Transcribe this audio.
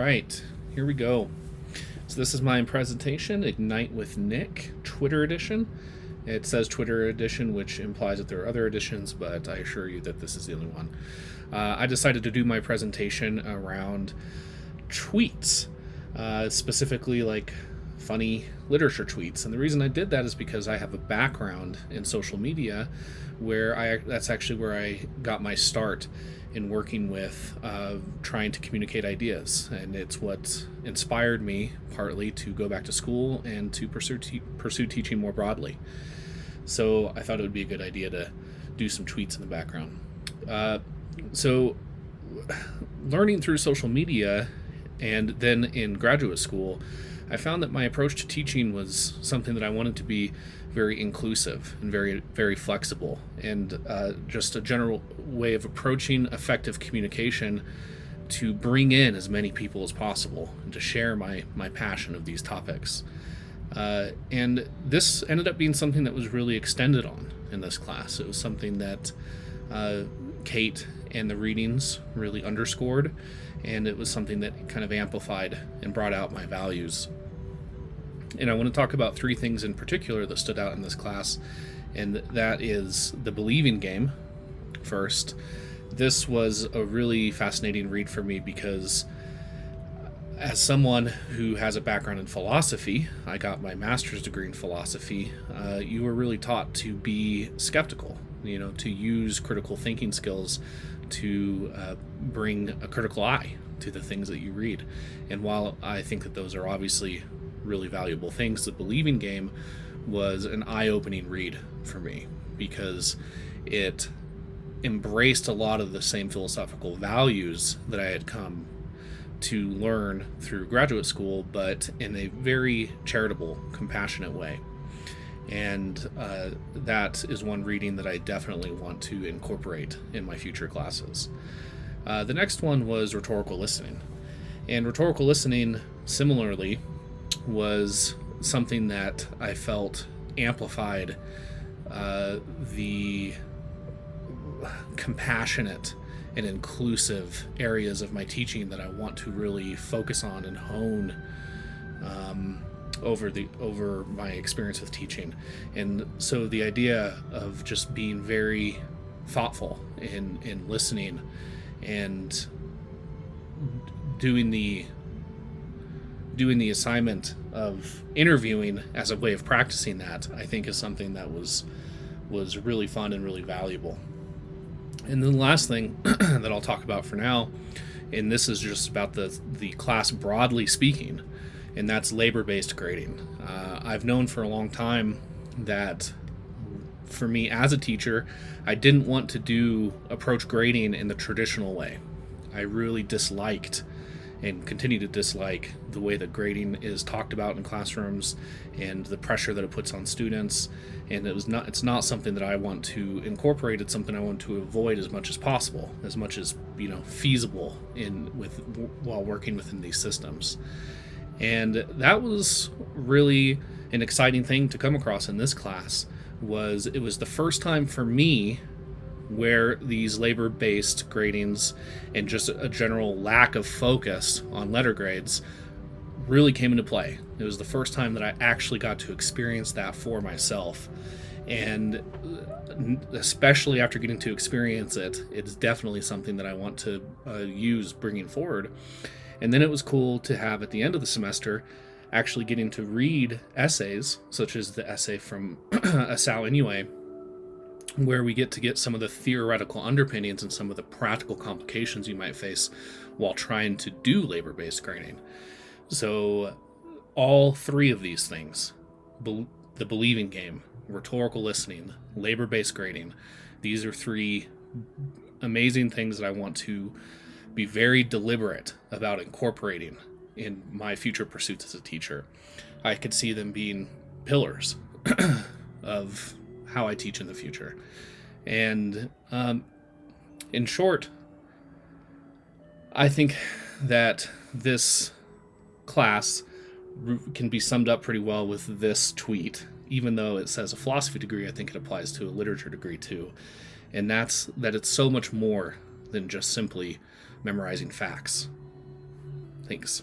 right, here we go. So this is my presentation, Ignite with Nich, Twitter edition. It says Twitter edition, which implies that there are other editions, but I assure you that this is the only one. I decided to do my presentation around tweets, specifically like funny literature tweets. And the reason I did that is because I have a background in social media that's actually where I got my start in working with trying to communicate ideas. And it's what inspired me partly to go back to school and to pursue teaching more broadly. So I thought it would be a good idea to do some tweets in the background. So learning through social media and then in graduate school, I found that my approach to teaching was something that I wanted to be very inclusive and very, very flexible, and just a general way of approaching effective communication to bring in as many people as possible and to share my passion of these topics. And this ended up being something that was really extended on in this class. It was something that Kate and the readings really underscored, and it was something that kind of amplified and brought out my values. And I want to talk about three things in particular that stood out in this class, and that is the believing game first. This was a really fascinating read for me because as someone who has a background in philosophy, I got my master's degree in philosophy, you were really taught to be skeptical, to use critical thinking skills to bring a critical eye to the things that you read. And while I think that those are obviously really valuable things, the believing game was an eye-opening read for me because it embraced a lot of the same philosophical values that I had come to learn through graduate school, but in a very charitable, compassionate way. And that is one reading that I definitely want to incorporate in my future classes. The next one was rhetorical listening. And rhetorical listening, similarly, was something that I felt amplified the compassionate and inclusive areas of my teaching that I want to really focus on and hone over my experience with teaching. And so the idea of just being very thoughtful in listening and doing the assignment of interviewing as a way of practicing that, I think is something that was really fun and really valuable. And then the last thing that I'll talk about for now, and this is just about the class broadly speaking, and that's labor-based grading. I've known for a long time that for me as a teacher, I didn't want to approach grading in the traditional way. I really disliked and continue to dislike the way that grading is talked about in classrooms and the pressure that it puts on students. And it's not something that I want to incorporate. It's something I want to avoid as much as possible, as much as feasible while working within these systems. And that was really an exciting thing to come across in this class. It was the first time for me where these labor-based gradings and just a general lack of focus on letter grades really came into play. It was the first time that I actually got to experience that for myself. And especially after getting to experience it, it's definitely something that I want to use bringing forward. And then it was cool to have at the end of the semester actually getting to read essays, such as the essay from Asao Inoue, where we get some of the theoretical underpinnings and some of the practical complications you might face while trying to do labor-based grading. So all three of these things, the believing game, rhetorical listening, labor-based grading, these are three amazing things that I want to be very deliberate about incorporating in my future pursuits as a teacher. I could see them being pillars of how I teach in the future. And in short, I think that this class can be summed up pretty well with this tweet. Even though it says a philosophy degree, I think it applies to a literature degree too. And that's that it's so much more than just simply memorizing facts. Thanks.